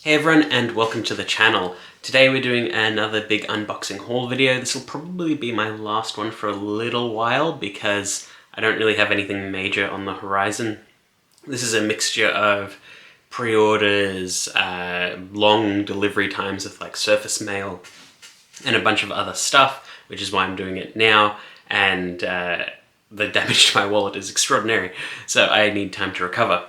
Hey everyone, and welcome to the channel. Today we're doing another big unboxing haul video. This will probably be my last one for a little while because I don't really have anything major on the horizon. This is a mixture of pre-orders, long delivery times with like surface mail, and a bunch of other stuff, which is why I'm doing it now, and the damage to my wallet is extraordinary, so I need time to recover.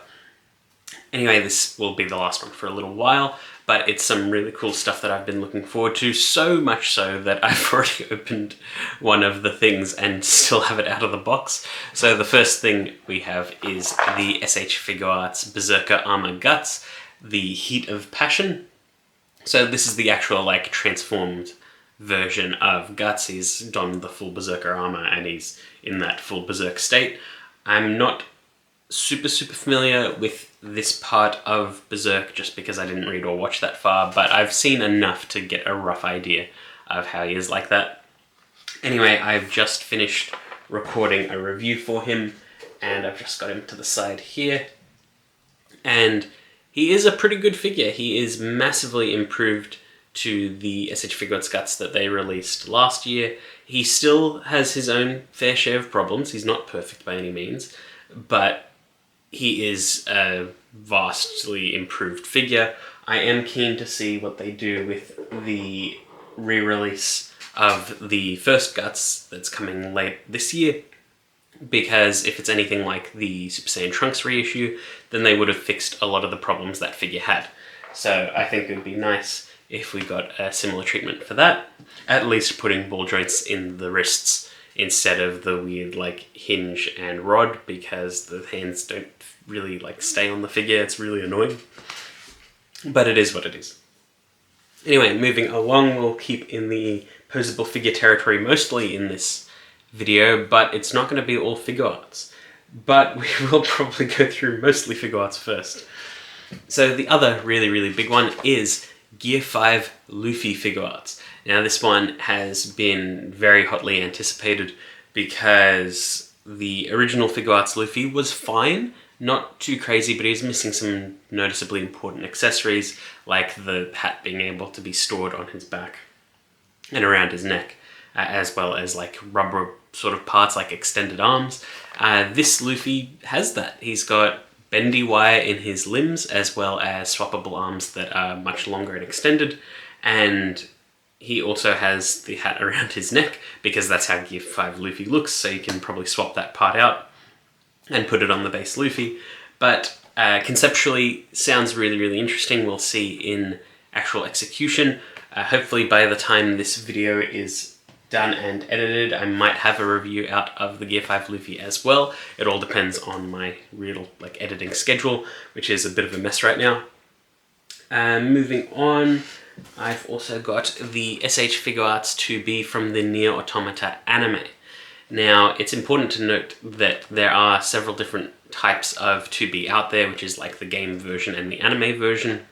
Anyway, this will be the last one for a little while, but it's some really cool stuff that I've been looking forward to, so much so that I've already opened one of the things and still have it out of the box. So the first thing we have is the s.h.figuarts Berserker Armor Guts, the Heat of Passion. So this is the actual like transformed version of Guts. He's donned the full Berserker armor and he's in that full Berserk state. I'm not super familiar with this part of Berserk just because I didn't read or watch that far, but I've seen enough to get a rough idea of how he is like that. Anyway, I've just finished recording a review for him and I've just got him to the side here, and he is a pretty good figure. He is massively improved to the s.h.figuarts Guts that they released last year. He still has his own fair share of problems. He's not perfect by any means, but he is a vastly improved figure. I am keen to see what they do with the re-release of the first Guts that's coming late this year, because if it's anything like the Super Saiyan Trunks reissue, then they would have fixed a lot of the problems that figure had. So I think it would be nice if we got a similar treatment for that, at least putting ball joints in the wrists instead of the weird like hinge and rod, because the hands don't really like stay on the figure. It's really annoying, but it is what it is. Anyway, moving along, we'll keep in the posable figure territory mostly in this video, but it's not going to be all Figuarts, but we will probably go through mostly Figuarts first. So the other really big one is Gear 5 Luffy Figuarts. Now this one has been very hotly anticipated because the original Figuarts Luffy was fine, not too crazy, but he's missing some noticeably important accessories, like the hat being able to be stored on his back and around his neck, as well as like rubber sort of parts like extended arms. This Luffy has that. He's got bendy wire in his limbs, as well as swappable arms that are much longer and extended, and he also has the hat around his neck, because that's how Gear 5 Luffy looks, so you can probably swap that part out and put it on the base Luffy. But conceptually, sounds really interesting. We'll see in actual execution. Hopefully by the time this video is done and edited, I might have a review out of the Gear 5 Luffy as well. It all depends on my real like editing schedule, which is a bit of a mess right now. Moving on, I've also got the s.h.figuarts 2B from the Nier Automata anime. Now, it's important to note that there are several different types of 2B out there, which is like the game version and the anime version.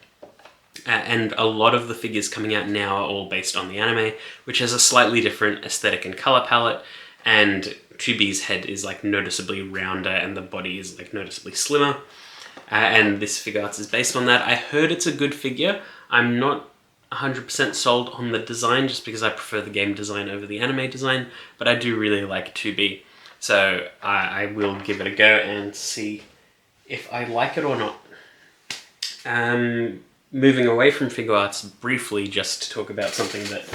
And a lot of the figures coming out now are all based on the anime, which has a slightly different aesthetic and color palette, and 2B's head is like noticeably rounder and the body is like noticeably slimmer. And this Figuarts is based on that. I heard it's a good figure. I'm not 100% sold on the design just because I prefer the game design over the anime design, but I do really like 2B. So I will give it a go and see if I like it or not. Moving away from Figuarts briefly, just to talk about something that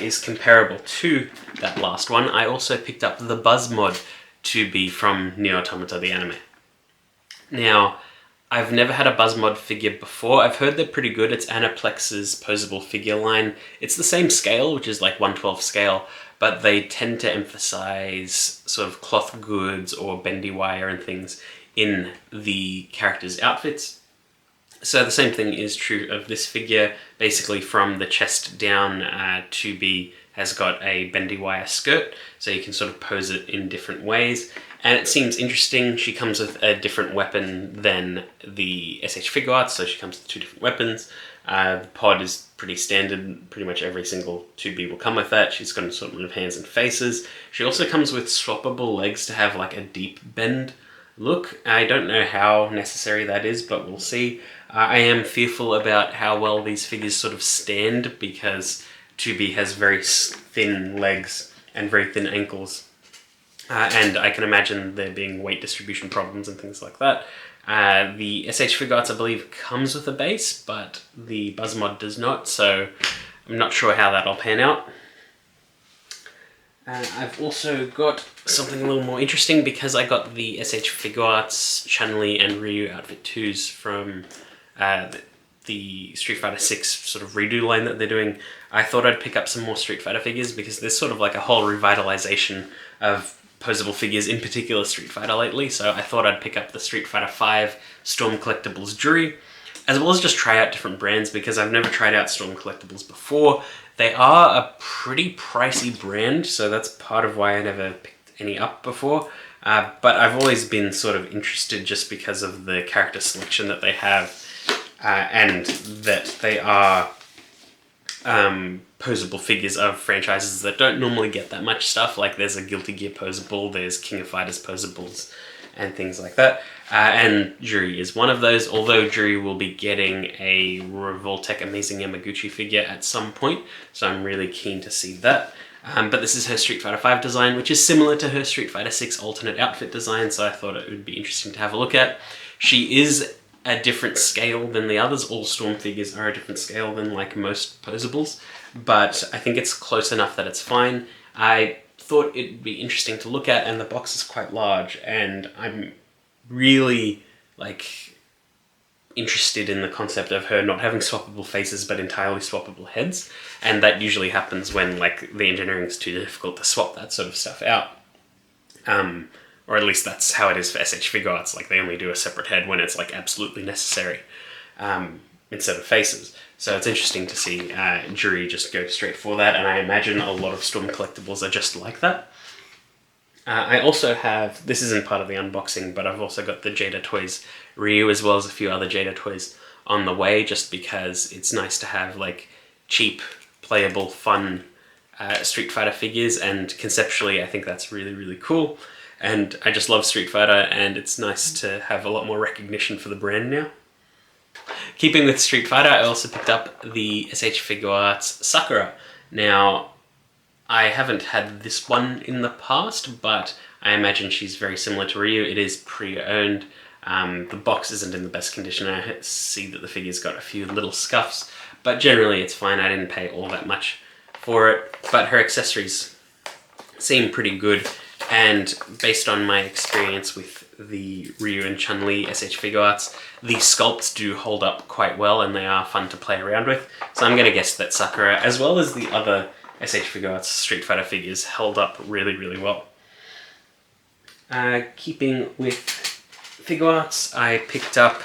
is comparable to that last one, I also picked up the Buzz Mod 2B from Nier Automata the anime. Now, I've never had a Buzz Mod figure before. I've heard they're pretty good. It's Anaplex's posable figure line. It's the same scale, which is like 1/12 scale, but they tend to emphasize sort of cloth goods or bendy wire and things in the characters' outfits. So the same thing is true of this figure. Basically from the chest down, 2B has got a bendy wire skirt, so you can sort of pose it in different ways. And it seems interesting. She comes with a different weapon than the s.h.figuarts, so she comes with 2 different weapons. The pod is pretty standard. Pretty much every single 2B will come with that. She's got an assortment of hands and faces. She also comes with swappable legs to have like a deep bend look. I don't know how necessary that is, but we'll see. I am fearful about how well these figures sort of stand, because 2B has very thin legs and very thin ankles. And I can imagine there being weight distribution problems and things like that. The s.h.figuarts, I believe, comes with a base, but the BuzzMod does not, so I'm not sure how that'll pan out. I've also got something a little more interesting, because I got the s.h.figuarts, Chun-Li and Ryu Outfit 2s from the Street Fighter 6 sort of redo line that they're doing. I thought I'd pick up some more Street Fighter figures, because there's sort of like a whole revitalization of posable figures, in particular Street Fighter lately, so I thought I'd pick up the Street Fighter 5 Storm Collectibles Jury, as well as just try out different brands, because I've never tried out Storm Collectibles before. They are a pretty pricey brand, so that's part of why I never picked any up before. But I've always been sort of interested just because of the character selection that they have, and that they are posable figures of franchises that don't normally get that much stuff. Like there's a Guilty Gear posable, there's King of Fighters posables, and things like that. And Jury is one of those, although Jury will be getting a Revoltech Amazing Yamaguchi figure at some point, so I'm really keen to see that. But this is her Street Fighter 5 design, which is similar to her Street Fighter 6 alternate outfit design, so I thought it would be interesting to have a look at. She is a different scale than the others. All Storm figures are a different scale than like most posables, but I think it's close enough that it's fine. I thought it'd be interesting to look at, and the box is quite large, and I'm really like interested in the concept of her not having swappable faces but entirely swappable heads, and that usually happens when like the engineering is too difficult to swap that sort of stuff out. Or at least that's how it is for s.h.figuarts. Like they only do a separate head when it's like absolutely necessary, instead of faces. So it's interesting to see Jury just go straight for that, and I imagine a lot of Storm collectibles are just like that. I also have, this isn't part of the unboxing, but I've also got the Jada Toys Ryu, as well as a few other Jada Toys on the way, just because it's nice to have like cheap, playable, fun Street Fighter figures, and conceptually I think that's really, really cool. And I just love Street Fighter, and it's nice to have a lot more recognition for the brand now. Keeping with Street Fighter, I also picked up the s.h.figuarts Sakura. Now, I haven't had this one in the past, but I imagine she's very similar to Ryu. It is pre-owned. The box isn't in the best condition. I see that the figure's got a few little scuffs, but generally it's fine. I didn't pay all that much for it, but her accessories seem pretty good. And based on my experience with the Ryu and Chun-Li s.h.figuarts, the sculpts do hold up quite well, and they are fun to play around with. So I'm going to guess that Sakura, as well as the other s.h.figuarts Street Fighter figures, held up really, really well. Keeping with Figuarts, I picked up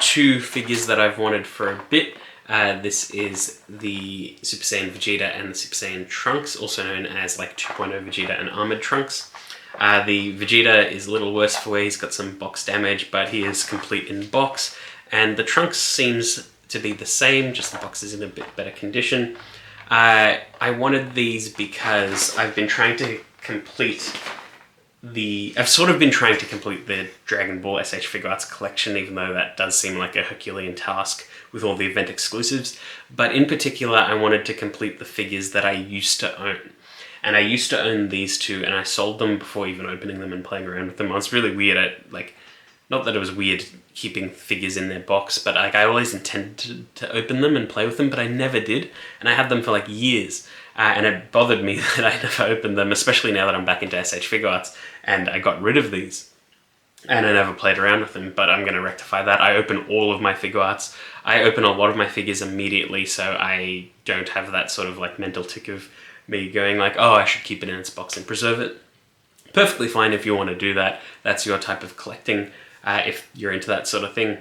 two figures that I've wanted for a bit. This is the Super Saiyan Vegeta and the Super Saiyan Trunks, also known as like 2.0 Vegeta and Armored Trunks. The Vegeta is a little worse for wear. He's got some box damage, but he is complete in box. And the Trunks seems to be the same, just the box is in a bit better condition. I wanted these because I've been trying to complete the Dragon Ball s.h.figuarts collection, even though that does seem like a Herculean task with all the event exclusives. But in particular, I wanted to complete the figures that I used to own. And I used to own these two, and I sold them before even opening them and playing around with them. I was really weird at, like, not that it was weird keeping figures in their box, but like I always intended to open them and play with them, but I never did. And I had them for like years. And it bothered me that I never opened them, especially now that I'm back into s.h.figuarts, and I got rid of these. And I never played around with them, but I'm going to rectify that. I open all of my Figuarts. I open a lot of my figures immediately, so I don't have that sort of like mental tick of me going like, oh, I should keep it in its box and preserve it. Perfectly fine if you want to do that. That's your type of collecting, if you're into that sort of thing.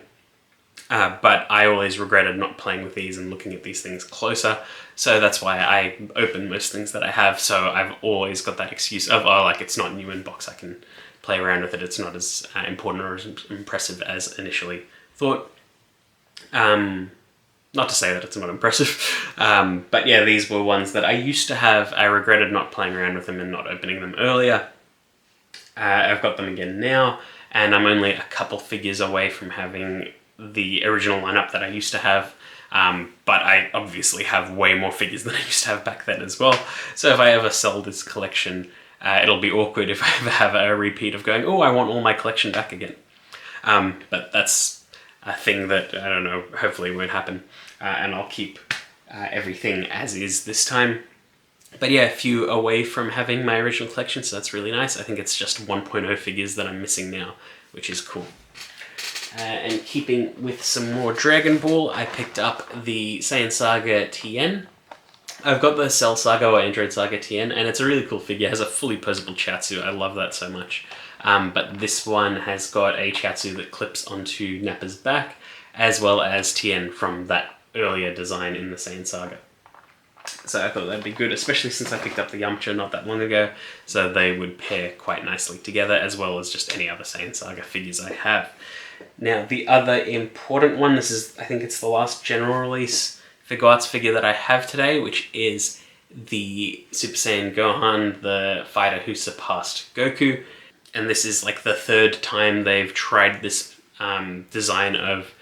But I always regretted not playing with these and looking at these things closer, so that's why I open most things that I have. So I've always got that excuse of, oh, like it's not new in box, I can play around with it, it's not as important or as impressive as initially thought. Not to say that it's not impressive, but yeah, these were ones that I used to have. I regretted not playing around with them and not opening them earlier. I've got them again now, and I'm only a couple figures away from having the original lineup that I used to have. But I obviously have way more figures than I used to have back then as well. So if I ever sell this collection, it'll be awkward if I ever have a repeat of going, oh, I want all my collection back again. But that's a thing that, I don't know, hopefully won't happen. And I'll keep everything as is this time. But yeah, a few away from having my original collection, so that's really nice. I think it's just 1.0 figures that I'm missing now, which is cool. And keeping with some more Dragon Ball, I picked up the Saiyan Saga Tien. I've got the Cell Saga or Android Saga Tien, and it's a really cool figure. It has a fully posable Chiaotzu. I love that so much. But this one has got a Chiaotzu that clips onto Nappa's back, as well as Tien from that earlier design in the Saiyan Saga. So I thought that'd be good, especially since I picked up the Yamcha not that long ago, so they would pair quite nicely together, as well as just any other Saiyan Saga figures I have. Now, the other important one, this is, I think it's the last general release Figuarts figure that I have today, which is the Super Saiyan Gohan, the fighter who surpassed Goku. And this is like the third time they've tried this design of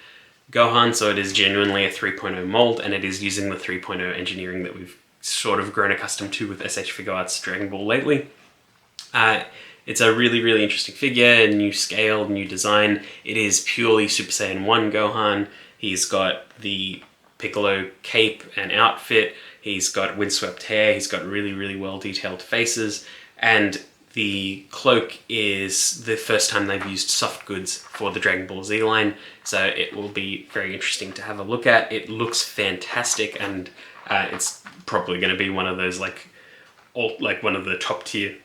Gohan, so it is genuinely a 3.0 mold, and it is using the 3.0 engineering that we've sort of grown accustomed to with s.h.figuarts Dragon Ball lately. It's a really, really interesting figure, new scale, new design. It is purely Super Saiyan 1 Gohan. He's got the Piccolo cape and outfit. He's got windswept hair. He's got really, really well-detailed faces. And the cloak is the first time they've used soft goods for the Dragon Ball Z line, so it will be very interesting to have a look at. It looks fantastic, and it's probably going to be one of those like one of the top tier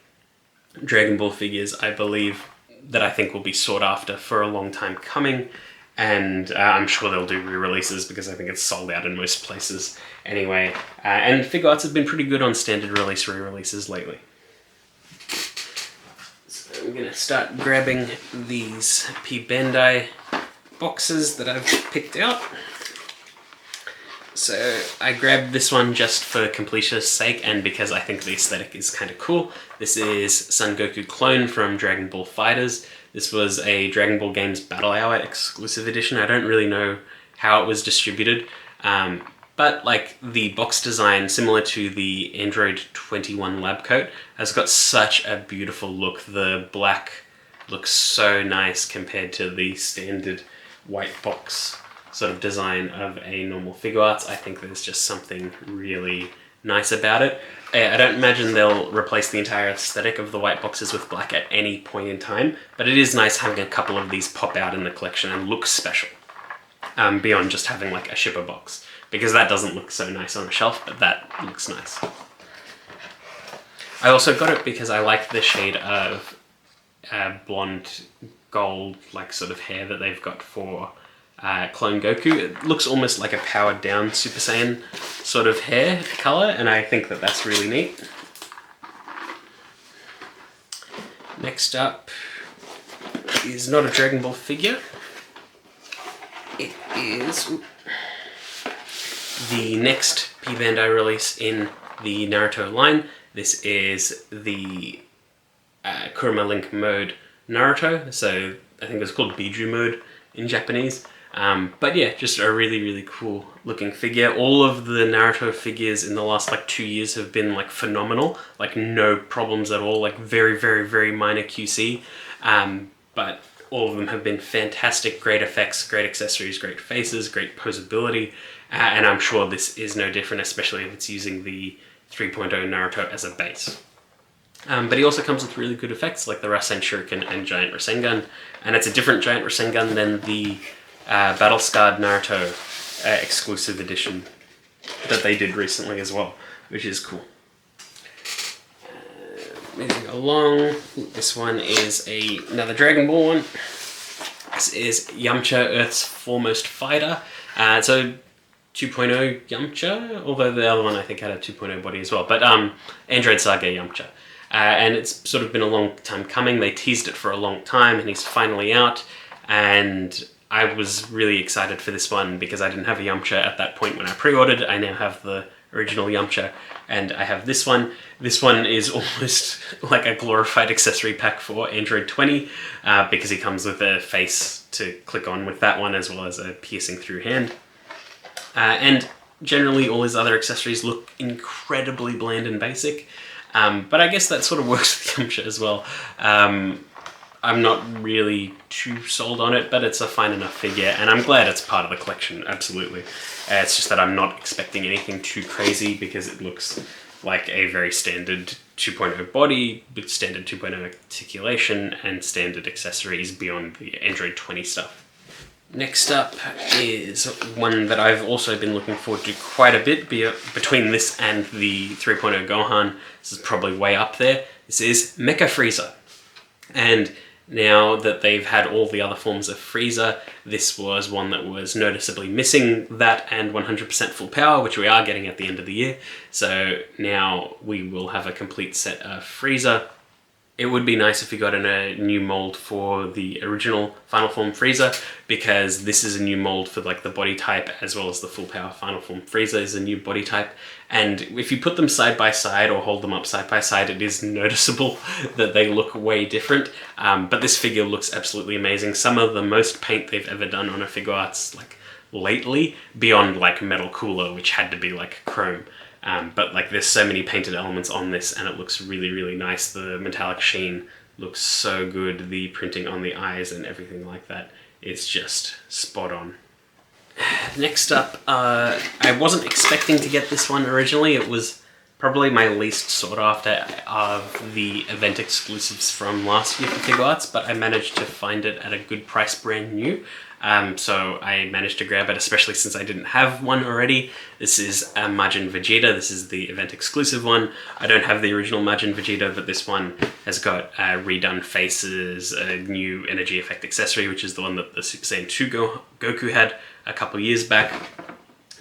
Dragon Ball figures, I believe, that I think will be sought after for a long time coming. And I'm sure they'll do re-releases because I think it's sold out in most places anyway. And Figuarts have been pretty good on standard release re-releases lately. So I'm going to start grabbing these P Bandai boxes that I've picked out. So I grabbed this one just for completionist's sake and because I think the aesthetic is kind of cool. This is Son Goku Clone from Dragon Ball FighterZ. This was a Dragon Ball Games Battle Hour exclusive edition. I don't really know how it was distributed, but like the box design, similar to the Android 21 lab coat, has got such a beautiful look. The black looks so nice compared to the standard white box sort of design of a normal Figuarts. I think there's just something really nice about it. I don't imagine they'll replace the entire aesthetic of the white boxes with black at any point in time, but it is nice having a couple of these pop out in the collection and look special, beyond just having like a shipper box, because that doesn't look so nice on the shelf, but that looks nice. I also got it because I like the shade of blonde gold like sort of hair that they've got for Clone Goku. It looks almost like a powered down Super Saiyan sort of hair color, and I think that that's really neat. Next up is not a Dragon Ball figure. It is the next P Bandai release in the Naruto line. This is the Kurama Link mode Naruto, so I think it's called Biju mode in Japanese. But yeah, just a really, really cool looking figure. All of the Naruto figures in the last like 2 years have been like phenomenal, like no problems at all, like very, very, very minor QC. But all of them have been fantastic, great effects, great accessories, great faces, great posability. And I'm sure this is no different, especially if it's using the 3.0 Naruto as a base. But he also comes with really good effects like the Rasen Shuriken and Giant Rasengan. And it's a different Giant Rasengan than the Battle Scarred Naruto exclusive edition that they did recently as well, which is cool. Moving along, this one is another Dragon Ball one. This is Yamcha, Earth's Foremost Fighter. So 2.0 Yamcha, although the other one I think had a 2.0 body as well, but Android Saga Yamcha. And it's sort of been a long time coming. They teased it for a long time and he's finally out, and I was really excited for this one because I didn't have a Yamcha at that point when I pre-ordered. I now have the original Yamcha, and I have this one. This one is almost like a glorified accessory pack for Android 20 because he comes with a face to click on with that one, as well as a piercing through hand. And generally all his other accessories look incredibly bland and basic, but I guess that sort of works with Yamcha as well. I'm not really too sold on it, but it's a fine enough figure, and I'm glad it's part of the collection, absolutely. It's just that I'm not expecting anything too crazy because it looks like a very standard 2.0 body with standard 2.0 articulation and standard accessories beyond the Android 20 stuff. Next up is one that I've also been looking forward to quite a bit, between this and the 3.0 Gohan. This is probably way up there. This is Mecha Frieza. And now that they've had all the other forms of Frieza, this was one that was noticeably missing that and 100% full power, which we are getting at the end of the year. So now we will have a complete set of Frieza. It would be nice if we got in a new mold for the original Final Form Frieza, because this is a new mold for like the body type, as well as the full power Final Form Frieza is a new body type. And if you put them side by side or hold them up side by side, it is noticeable that they look way different. But this figure looks absolutely amazing. Some of the most paint they've ever done on a Figuarts like lately, beyond like Metal Cooler, which had to be like chrome. But like there's so many painted elements on this and it looks really, really nice. The metallic sheen looks so good. The printing on the eyes and everything like that is just spot on. Next up, I wasn't expecting to get this one originally. It was probably my least sought after of the event exclusives from last year for Figuarts, but I managed to find it at a good price brand new. So I managed to grab it, especially since I didn't have one already. This is a Majin Vegeta. This is the event exclusive one. I don't have the original Majin Vegeta, but this one has got redone faces, a new energy effect accessory, which is the one that the Super Saiyan 2 Goku had a couple years back.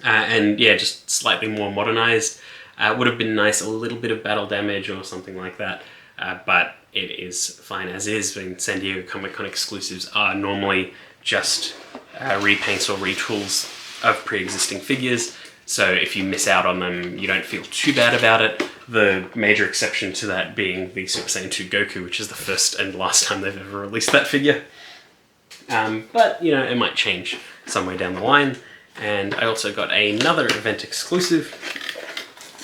And yeah, just slightly more modernized. Would have been nice, a little bit of battle damage or something like that. But it is fine as is. When San Diego Comic-Con exclusives are normally just repaints or retools of pre-existing figures, so if you miss out on them, you don't feel too bad about it. The major exception to that being the Super Saiyan 2 Goku, which is the first and last time they've ever released that figure. But, you know, it might change somewhere down the line. And I also got another event exclusive.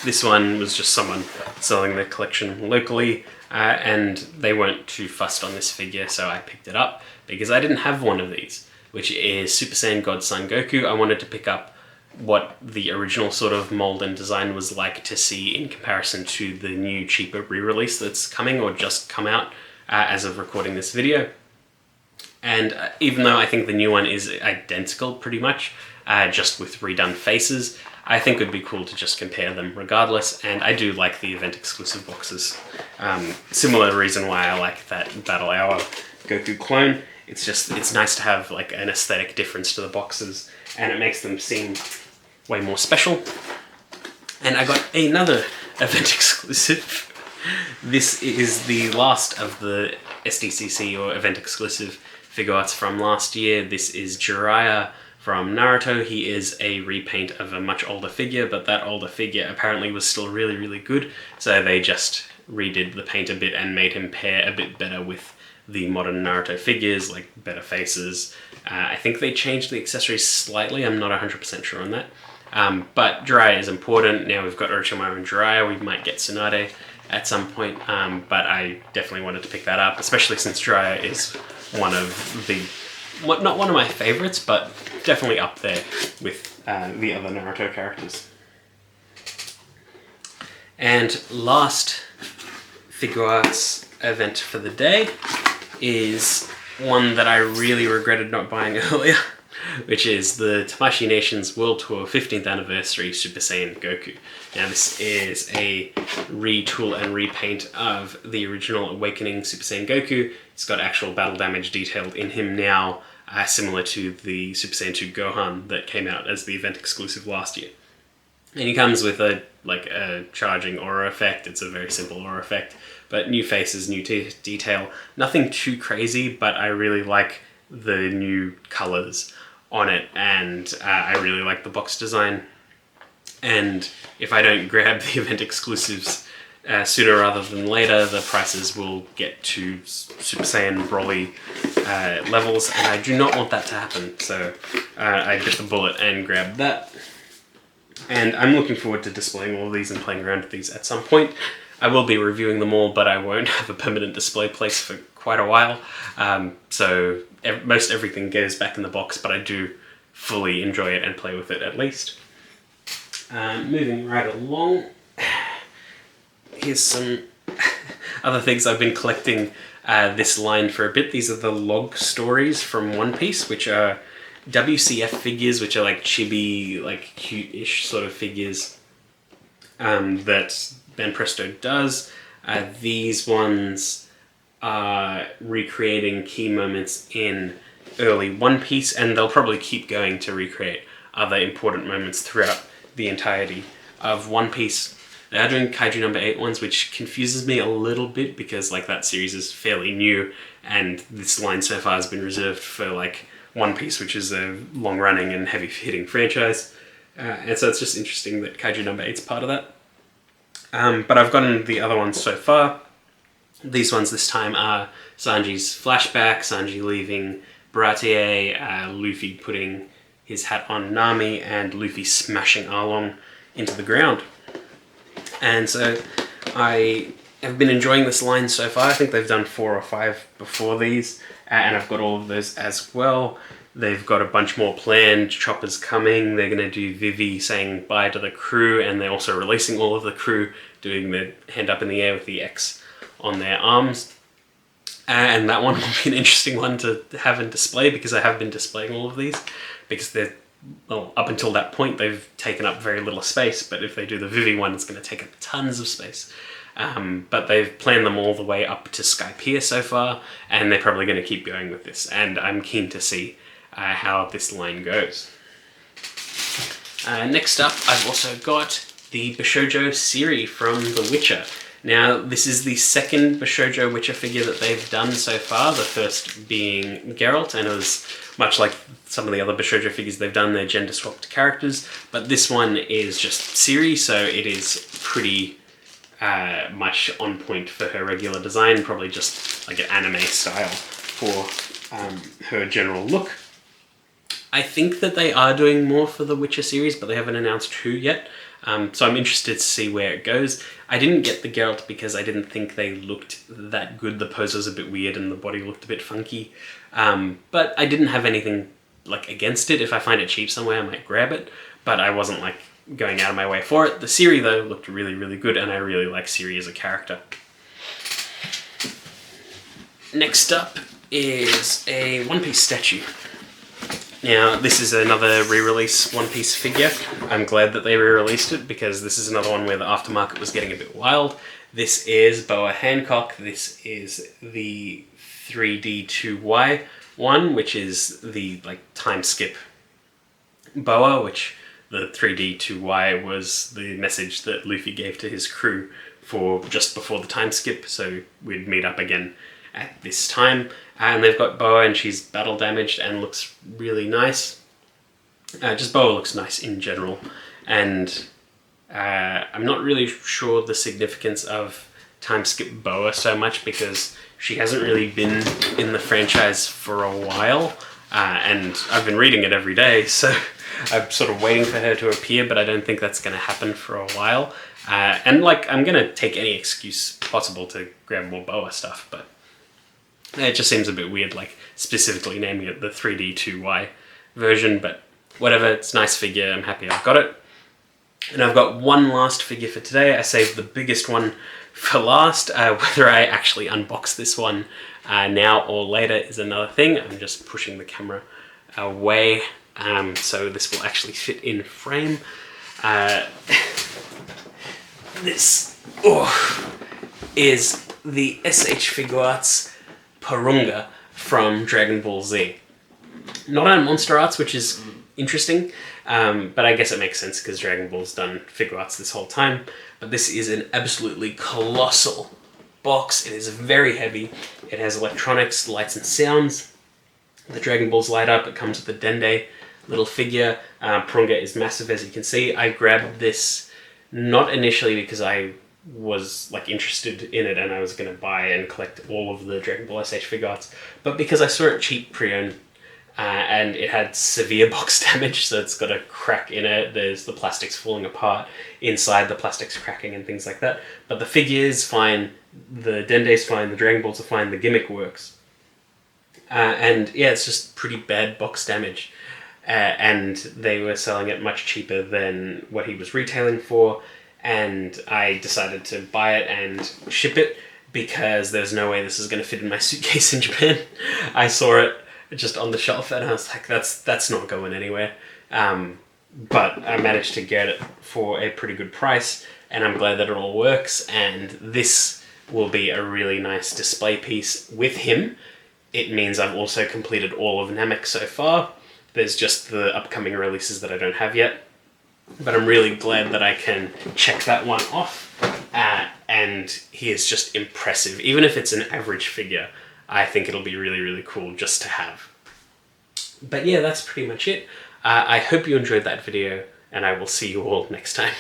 This one was just someone selling their collection locally, and they weren't too fussed on this figure, so I picked it up because I didn't have one of these, which is Super Saiyan God Son Goku. I wanted to pick up what the original sort of mold and design was like to see in comparison to the new cheaper re-release that's coming or just come out as of recording this video. And even though I think the new one is identical pretty much, just with redone faces, I think it would be cool to just compare them regardless, and I do like the event exclusive boxes. Similar reason why I like that Battle Hour Goku clone. It's nice to have like an aesthetic difference to the boxes, and it makes them seem way more special. And I got another event exclusive. This is the last of the SDCC or event exclusive Figuarts from last year. This is Jiraiya from Naruto. He is a repaint of a much older figure, but that older figure apparently was still really, really good, so they just redid the paint a bit and made him pair a bit better with the modern Naruto figures, like better faces. I think they changed the accessories slightly, I'm not 100% sure on that. But Jiraiya is important. Now we've got Orochimaru and Jiraiya, we might get Tsunade at some point, but I definitely wanted to pick that up, especially since Jiraiya is one of the, not one of my favorites, but definitely up there with the other Naruto characters. And last Figuarts event for the day is one that I really regretted not buying earlier, which is the Tamashii Nations World Tour 15th Anniversary Super Saiyan Goku. Now this is a retool and repaint of the original Awakening Super Saiyan Goku. It's got actual battle damage detailed in him now, similar to the Super Saiyan 2 Gohan that came out as the event exclusive last year. And he comes with a charging aura effect. It's a very simple aura effect, but new faces, new detail. Nothing too crazy, but I really like the new colors on it, and I really like the box design. And if I don't grab the event exclusives sooner rather than later, the prices will get to Super Saiyan Broly levels, and I do not want that to happen. So I bit the bullet and grabbed that. And I'm looking forward to displaying all of these and playing around with these at some point. I will be reviewing them all, but I won't have a permanent display place for quite a while. So most everything goes back in the box, but I do fully enjoy it and play with it at least. Moving right along, here's some other things I've been collecting this line for a bit. These are the log stories from One Piece, which are WCF figures, which are like chibi, like cute-ish sort of figures that Ben Presto does. These ones are recreating key moments in early One Piece, and they'll probably keep going to recreate other important moments throughout the entirety of One Piece. They are doing Kaiju number 8 ones, which confuses me a little bit because like that series is fairly new, and this line so far has been reserved for like One Piece, which is a long-running and heavy-hitting franchise. And so it's just interesting that Kaiju number 8 is part of that. But I've gotten the other ones so far. These ones this time are Sanji's flashback, Sanji leaving Baratie, Luffy putting his hat on Nami, and Luffy smashing Arlong into the ground. And so I have been enjoying this line so far. I think they've done 4 or 5 before these, and I've got all of those as well. They've got a bunch more planned. Chopper's coming. They're going to do Vivi saying bye to the crew, and they're also releasing all of the crew, doing the hand up in the air with the X on their arms. And that one will be an interesting one to have in display, because I have been displaying all of these, because they're, well, up until that point they've taken up very little space, but if they do the Vivi one, it's going to take up tons of space. But they've planned them all the way up to Skypiea so far, and they're probably going to keep going with this, and I'm keen to see how this line goes. Next up, I've also got the Bishoujo Siri from The Witcher. Now, this is the second Bishoujo Witcher figure that they've done so far, the first being Geralt, and it was much like some of the other Bishoujo figures they've done, they're gender-swapped characters, but this one is just Siri, so it is pretty much on point for her regular design, probably just like an anime style for her general look. I think that they are doing more for the Witcher series, but they haven't announced who yet. So I'm interested to see where it goes. I didn't get the Geralt because I didn't think they looked that good. The pose was a bit weird and the body looked a bit funky. But I didn't have anything like against it. If I find it cheap somewhere, I might grab it. But I wasn't like going out of my way for it. The Siri though looked really, really good, and I really like Siri as a character. Next up is a One Piece statue. Now, this is another re-release One Piece figure. I'm glad that they re-released it, because this is another one where the aftermarket was getting a bit wild. This is Boa Hancock. This is the 3D2Y one, which is the like time skip Boa, which the 3D2Y was the message that Luffy gave to his crew for just before the time skip, so we'd meet up again at this time. And they've got Boa, and she's battle damaged and looks really nice. Just Boa looks nice in general. And I'm not really sure the significance of time skip Boa so much, because she hasn't really been in the franchise for a while. And I've been reading it every day, so I'm sort of waiting for her to appear, but I don't think that's going to happen for a while. And like, I'm going to take any excuse possible to grab more Boa stuff, but it just seems a bit weird, like specifically naming it the 3D2Y version, but whatever, it's a nice figure, I'm happy I've got it. And I've got one last figure for today. I saved the biggest one for last. Whether I actually unbox this one now or later is another thing. I'm just pushing the camera away so this will actually fit in frame. This is the s.h.figuarts Porunga from Dragon Ball Z. Not on Monster Arts, which is interesting, but I guess it makes sense because Dragon Ball's done Figuarts this whole time. But this is an absolutely colossal box. It is very heavy. It has electronics, lights and sounds. The Dragon Balls light up. It comes with a Dende little figure. Pronga is massive, as you can see. I grabbed this not initially because I was like interested in it and I was going to buy and collect all of the Dragon Ball s.h.figuarts, but because I saw it cheap pre-owned, and it had severe box damage, so it's got a crack in it, there's the plastics falling apart inside, the plastics cracking and things like that. But the figure is fine, the Dende's fine, the Dragon Balls are fine, the gimmick works. And yeah, it's just pretty bad box damage. And they were selling it much cheaper than what he was retailing for, and I decided to buy it and ship it because there's no way this is going to fit in my suitcase in Japan. I saw it just on the shelf and I was like, that's not going anywhere. But I managed to get it for a pretty good price, and I'm glad that it all works, and this will be a really nice display piece with him. It means I've also completed all of Namek so far. There's just the upcoming releases that I don't have yet, but I'm really glad that I can check that one off. And he is just impressive. Even if it's an average figure, I think it'll be really, really cool just to have. But yeah, that's pretty much it. I hope you enjoyed that video, and I will see you all next time.